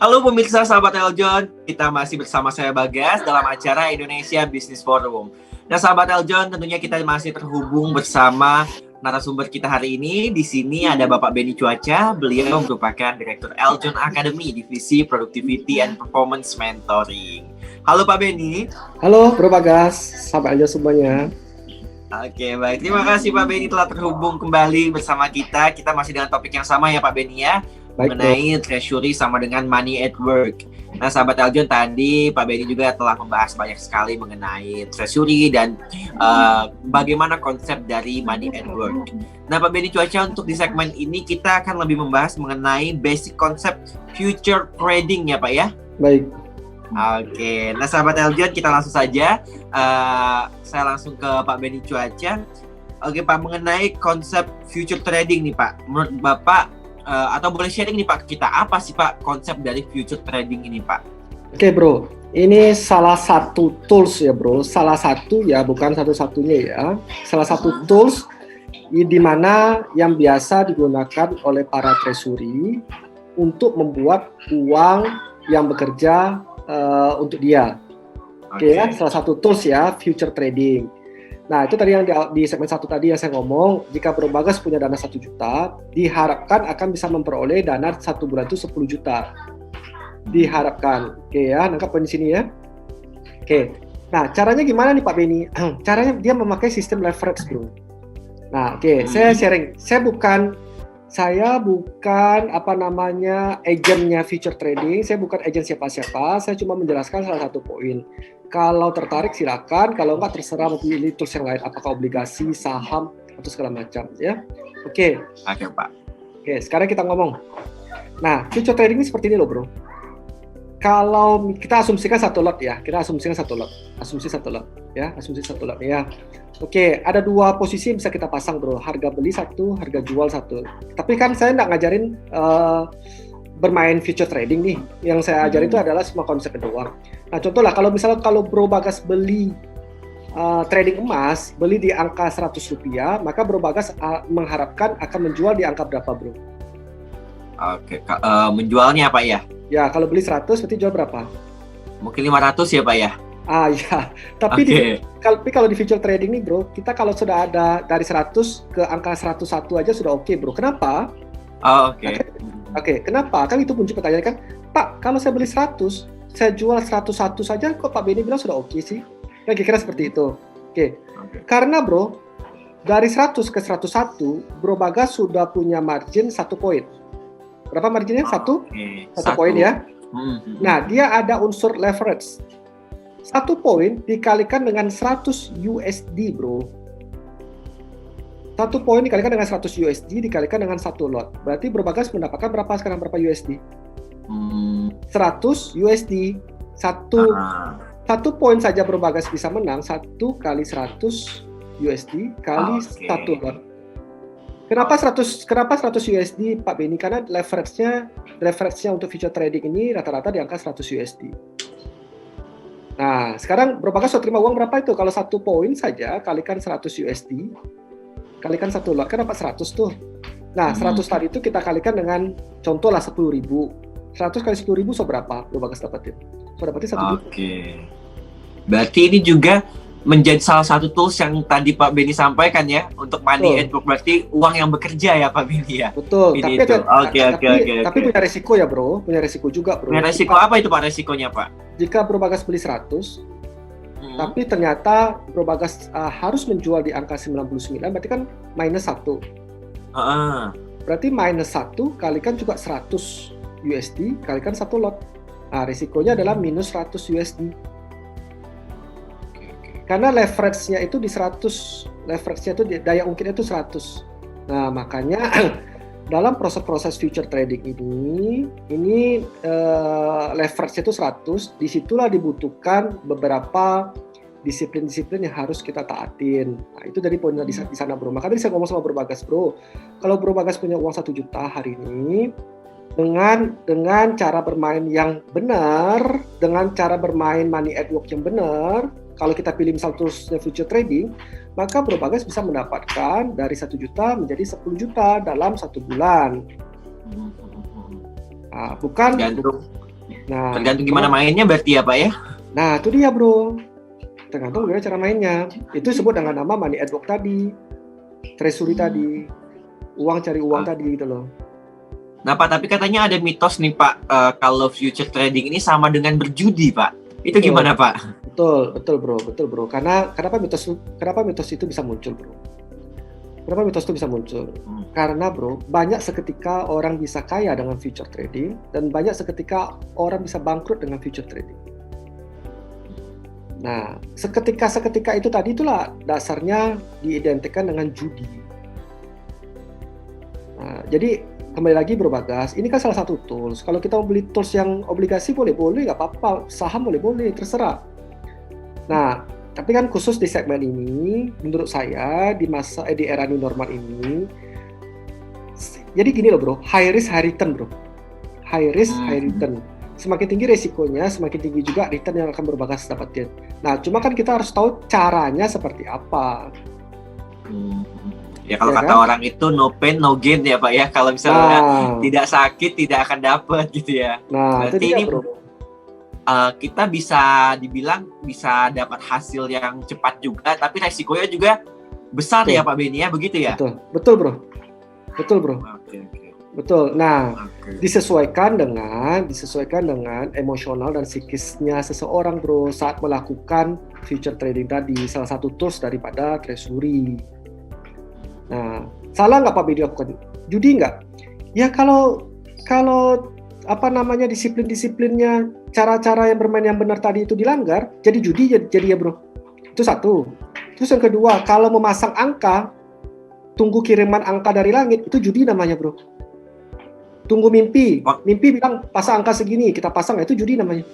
Halo pemirsa sahabat Eljon, kita masih bersama saya Bagas dalam acara Indonesia Business Forum. Nah sahabat Eljon, tentunya kita masih terhubung bersama narasumber kita hari ini. Di sini ada Bapak Benny Cuaca, beliau merupakan Direktur Eljon Academy, Divisi Productivity and Performance Mentoring. Halo Pak Benny. Halo Bro Bagas, sahabat Eljon semuanya. Oke, baik. Terima kasih Pak Benny telah terhubung kembali bersama kita. Kita masih dengan topik yang sama ya Pak Benny ya. Baik, mengenai treasury sama dengan money at work. Nah, sahabat Eljon, tadi Pak Benny juga telah membahas banyak sekali mengenai treasury dan bagaimana konsep dari money at work. Nah, Pak Benny Cuaca, untuk di segmen ini kita akan lebih membahas mengenai basic konsep future trading ya Pak ya? Baik. Oke, nah sahabat Eljon, kita langsung saja. Saya langsung ke Pak Benny Cuaca. Oke Pak, mengenai konsep future trading nih Pak, menurut Bapak atau boleh sharing nih Pak, kita apa sih Pak konsep dari future trading ini Pak? Oke Bro, ini salah satu tools ya Bro, salah satu ya, bukan satu-satunya ya. Salah satu tools di mana yang biasa digunakan oleh para treasury untuk membuat uang yang bekerja untuk dia. Oke ya, salah satu tools ya, future trading. Nah, itu tadi yang di segmen 1 tadi yang saya ngomong, jika Bro Bagas punya dana 1 juta, diharapkan akan bisa memperoleh dana 1 bulan itu 10 juta. Diharapkan. Oke ya, nangkap poin di sini ya. Oke. Nah, caranya gimana nih Pak Benny? Caranya dia memakai sistem leverage, Bro. Nah, oke, saya sharing. Saya bukan agennya future trading, saya bukan agen siapa-siapa, saya cuma menjelaskan salah satu poin. Kalau tertarik silakan, kalau enggak terserah mau pilih tools yang lain, apakah obligasi, saham, atau segala macam ya. Oke. Oke Pak. Oke, sekarang kita ngomong. Nah, future trading ini seperti ini loh Bro. Kalau kita asumsikan satu lot ya, asumsi satu lot ya. Oke, ada 2 posisi yang bisa kita pasang Bro, harga beli 1, harga jual 1. Tapi kan saya nggak ngajarin bermain future trading nih. Yang saya ajarin itu adalah semua konsep doang. Nah, contoh lah kalau Bro Bagas beli trading emas, beli di angka Rp100, maka Bro Bagas mengharapkan akan menjual di angka berapa Bro? Oke, menjualnya apa ya? Ya, kalau beli 100 berarti jual berapa? Mungkin 500 ya Pak ya? Ah ya, tapi kalau di future trading nih Bro, kita kalau sudah ada dari 100 ke angka 101 aja sudah oke Bro. Kenapa? Oke, kenapa? Kan itu muncul pertanyaan kan, Pak, kalau saya beli 100, saya jual 101 saja kok Pak Benny bilang sudah oke sih? Ya kira-kira seperti itu. Oke. Karena Bro, dari 100 ke 101, Bro Bagas sudah punya margin 1 poin. Berapa marginnya? 1 poin ya. Nah, dia ada unsur leverage. 1 poin dikalikan dengan 100 USD, Bro. 1 poin dikalikan dengan 100 USD dikalikan dengan 1 lot. Berarti Bro Bagas mendapatkan berapa sekarang? Berapa USD? 100 USD. 1 poin saja Bro Bagas bisa menang 1 kali 100 USD kali 1 lot. Kenapa 100 USD Pak Benny? Karena leverage-nya untuk future trading ini rata-rata di angka 100 USD. Nah, sekarang Bro Bagas sudah terima uang berapa itu? Kalau 1 poin saja kalikan 100 USD kalikan 1 lot, kan dapat 100 tuh. Nah, 100 tadi itu kita kalikan dengan contoh lah 10.000. 100 kali 10.000 so berapa Bro Bagas dapatin? So dapatin 1 juta. Oke. Berarti ini juga menjadi salah satu tools yang tadi Pak Benny sampaikan ya, untuk money at work, berarti uang yang bekerja ya Pak Benny ya. Betul. Ini Tapi punya resiko ya Bro, punya resiko juga Bro. Punya resiko apa itu Pak resikonya Pak? Jika Bro Bagas beli 100, tapi ternyata Bro Bagas harus menjual di angka 99, berarti kan minus 1. Berarti minus 1 kalikan juga 100 USD kalikan 1 lot. Nah, risikonya adalah minus 100 USD. Karena leverage-nya itu di 100, leverage-nya itu daya ungkitnya itu 100. Nah, makanya dalam proses-proses future trading ini leverage-nya itu 100, disitulah dibutuhkan beberapa disiplin-disiplin yang harus kita taatin. Nah, itu dari poinnya di sana Bro. Makanya saya ngomong sama Bro Bagas, Bro, kalau Bro Bagas punya uang 1 juta hari ini, dengan cara bermain yang benar, dengan cara bermain money at work yang benar, kalau kita pilih misal terus future trading, maka Bro Bagas bisa mendapatkan dari 1 juta menjadi 10 juta dalam 1 bulan. Nah, Nah, Tergantung gimana mainnya berarti ya Pak ya? nah itu dia bro. Tergantung gimana cara mainnya. Itu disebut dengan nama money at work tadi, treasury tadi, uang cari uang tadi gitu loh. Nah Pak, tapi katanya ada mitos nih Pak, kalau future trading ini sama dengan berjudi Pak. Itu Betul. gimana Pak? Betul bro. Kenapa mitos itu bisa muncul bro? Kenapa mitos itu bisa muncul? Karena bro, banyak seketika orang bisa kaya dengan future trading dan banyak seketika orang bisa bangkrut dengan future trading. Nah, seketika itu tadi itulah dasarnya diidentikan dengan judi. Nah, jadi kembali lagi bro Bagas, ini kan salah satu tools. Kalau kita mau beli tools yang obligasi boleh nggak apa-apa, saham boleh terserah. Nah, tapi kan khusus di segmen ini, menurut saya di era new normal ini, jadi gini loh bro, high risk high return bro, high risk high return. Semakin tinggi resikonya, semakin tinggi juga return yang akan Bagas dapatin. Nah, cuma kan kita harus tahu caranya seperti apa. Ya kalau kata orang itu no pain no gain ya Pak ya. Kalau misalnya tidak sakit tidak akan dapat gitu ya. Nah, berarti itu dia, ini bro. Kita bisa dibilang bisa dapat hasil yang cepat juga, tapi resikonya juga besar ya Pak Beni ya, begitu ya? Betul bro. Okay. Betul. Nah, disesuaikan dengan emosional dan psikisnya seseorang bro saat melakukan future trading tadi. Salah satu tools daripada treasury. Nah, salah nggak Pak Beni lakukan judi nggak? Ya kalau disiplin-disiplinnya, cara-cara yang bermain yang benar tadi itu dilanggar, jadi judi jadi ya bro. Itu satu. Terus yang kedua, kalau memasang angka, tunggu kiriman angka dari langit, itu judi namanya bro. Tunggu mimpi bilang pasang angka segini, kita pasang, itu judi namanya.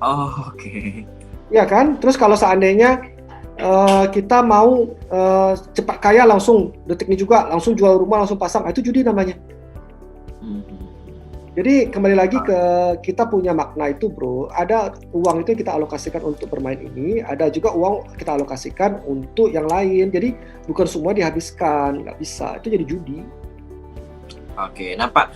Oh, oke. Ya kan? Terus kalau seandainya kita mau cepat kaya langsung, detik ini juga, langsung jual rumah, langsung pasang, itu judi namanya. Jadi kembali lagi ke kita punya makna itu bro, ada uang itu kita alokasikan untuk bermain ini, ada juga uang kita alokasikan untuk yang lain, jadi bukan semua dihabiskan, nggak bisa, itu jadi judi. Oke, nah Pak,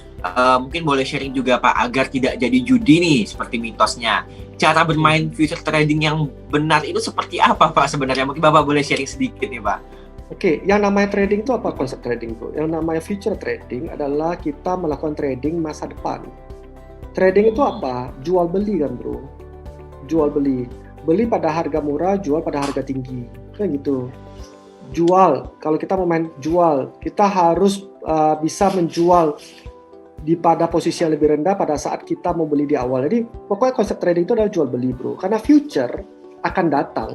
mungkin boleh sharing juga Pak, agar tidak jadi judi nih, seperti mitosnya. Cara bermain future trading yang benar itu seperti apa Pak sebenarnya? Mungkin Bapak boleh sharing sedikit nih Pak. Oke, yang namanya trading itu apa konsep trading bro? Yang namanya future trading adalah kita melakukan trading masa depan. Trading itu apa? Jual beli kan bro. Jual beli. Beli pada harga murah, jual pada harga tinggi. Kan gitu. Jual, kalau kita mau main jual, kita harus bisa menjual pada posisi yang lebih rendah pada saat kita mau beli di awal. Jadi pokoknya konsep trading itu adalah jual beli bro. Karena future akan datang.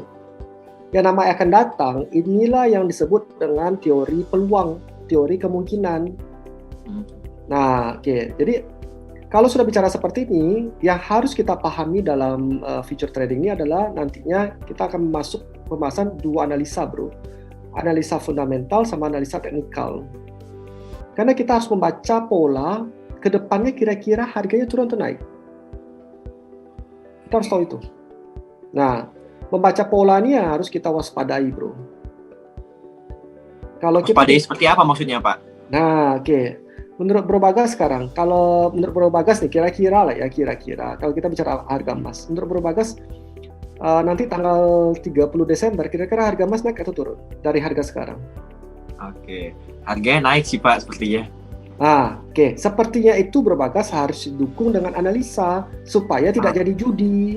Yang namanya akan datang, inilah yang disebut dengan teori peluang, teori kemungkinan. Nah, oke. Jadi kalau sudah bicara seperti ini, yang harus kita pahami dalam future trading ini adalah nantinya kita akan masuk pembahasan dua analisa, bro. Analisa fundamental sama analisa teknikal. Karena kita harus membaca pola ke depannya kira-kira harganya turun atau naik. Kita harus tahu itu. Nah, membaca polanya harus kita waspadai, bro. Kalau waspadai seperti apa maksudnya, Pak? Nah, oke. Menurut Bro Bagas sekarang, kalau menurut Bro Bagas nih, kira-kira kalau kita bicara harga emas, menurut Bro Bagas nanti tanggal 30 Desember, kira-kira harga emas naik atau turun dari harga sekarang? Oke, harganya naik sih Pak, sepertinya. Nah, oke. Sepertinya itu Bro Bagas harus didukung dengan analisa supaya tidak jadi judi.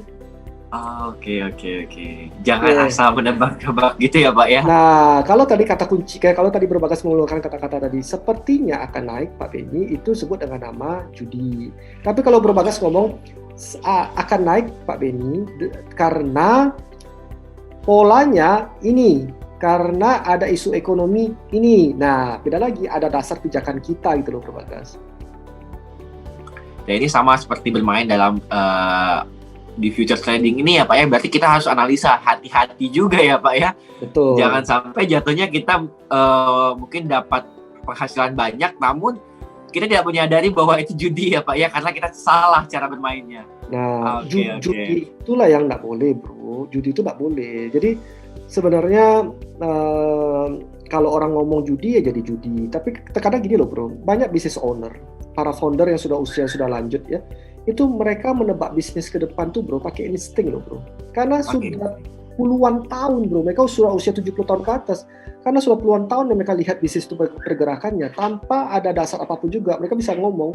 Oke. Jangan asal menebak-nebak gitu ya Pak ya. Nah, kalau tadi kata kunci, kalau tadi Bro Bagas mengeluarkan kata-kata tadi, sepertinya akan naik Pak Beni, itu sebut dengan nama judi. Tapi kalau Bro Bagas ngomong akan naik Pak Beni karena polanya ini, karena ada isu ekonomi ini. Nah, beda lagi, ada dasar pijakan kita gitu loh Bro Bagas. Nah, ini sama seperti bermain dalam di future trading ini ya Pak ya, berarti kita harus analisa hati-hati juga ya Pak ya. Betul. Jangan sampai jatuhnya kita mungkin dapat penghasilan banyak, namun kita tidak menyadari bahwa itu judi ya Pak ya, karena kita salah cara bermainnya. Nah, judi itulah yang nggak boleh bro, judi itu nggak boleh. Jadi sebenarnya kalau orang ngomong judi ya jadi judi, tapi terkadang gini loh bro, banyak business owner, para founder yang sudah usia sudah lanjut ya, itu mereka menebak bisnis ke depan tuh bro pakai insting loh bro. Karena Oke. sudah puluhan tahun bro, mereka sudah usia 70 tahun ke atas. Karena sudah puluhan tahun yang mereka lihat bisnis itu pergerakannya tanpa ada dasar apapun juga, mereka bisa ngomong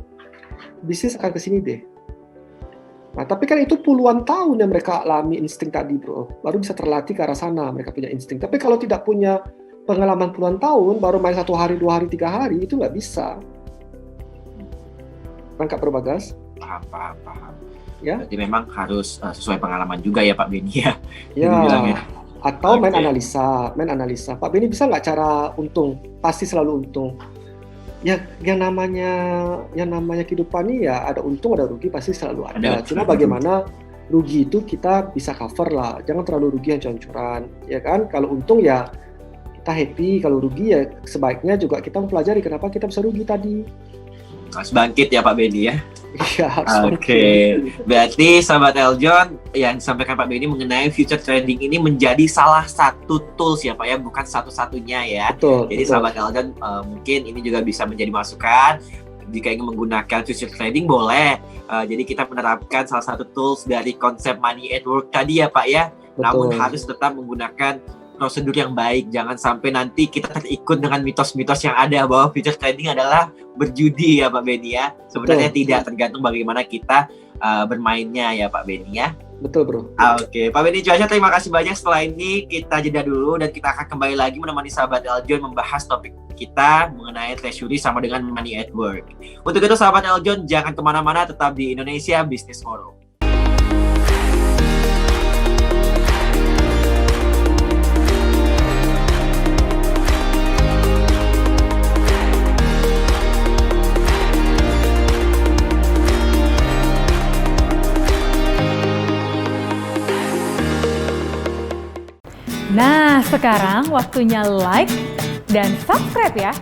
bisnis akan kesini deh. Nah tapi kan itu puluhan tahun yang mereka alami insting tadi bro, baru bisa terlatih ke arah sana mereka punya insting. Tapi kalau tidak punya pengalaman puluhan tahun, baru main 1 hari, 2 hari, 3 hari, itu nggak bisa. Rangkap Berbagas. Paham. Ya. Berarti memang harus sesuai pengalaman juga ya Pak Beni ya. Ya. Dibilangnya. Atau main Oke. analisa. Pak Beni bisa nggak cara untung? Pasti selalu untung. Ya, yang namanya kehidupan ini ya ada untung ada rugi pasti selalu ada. Cuma bagaimana rugi itu kita bisa cover lah. Jangan terlalu rugi yang curan-curan, ya kan? Kalau untung ya kita happy, kalau rugi ya sebaiknya juga kita mempelajari kenapa kita bisa rugi tadi. Harus bangkit ya Pak Beni ya. Iya, harus Oke. Berarti sahabat Eljon yang disampaikan Pak Beni mengenai future trading ini menjadi salah satu tools ya Pak ya, bukan satu-satunya ya. Betul. Jadi sahabat Eljon mungkin ini juga bisa menjadi masukan. Jika ingin menggunakan future trading boleh. Jadi kita menerapkan salah satu tools dari konsep money at work tadi ya Pak ya. Betul. Namun harus tetap menggunakan prosedur yang baik. Jangan sampai nanti kita terikut dengan mitos-mitos yang ada bahwa future trading adalah berjudi ya Pak Beni ya. Sebenarnya tidak, tergantung bagaimana kita bermainnya ya Pak Beni ya. Betul bro. Oke, Pak Beni Cuaca terima kasih banyak. Setelah ini kita jeda dulu dan kita akan kembali lagi menemani sahabat Eljon membahas topik kita mengenai treasury sama dengan money at work. Untuk itu sahabat Eljon jangan kemana-mana, tetap di Indonesia Business Forum. Nah, sekarang waktunya like dan subscribe ya.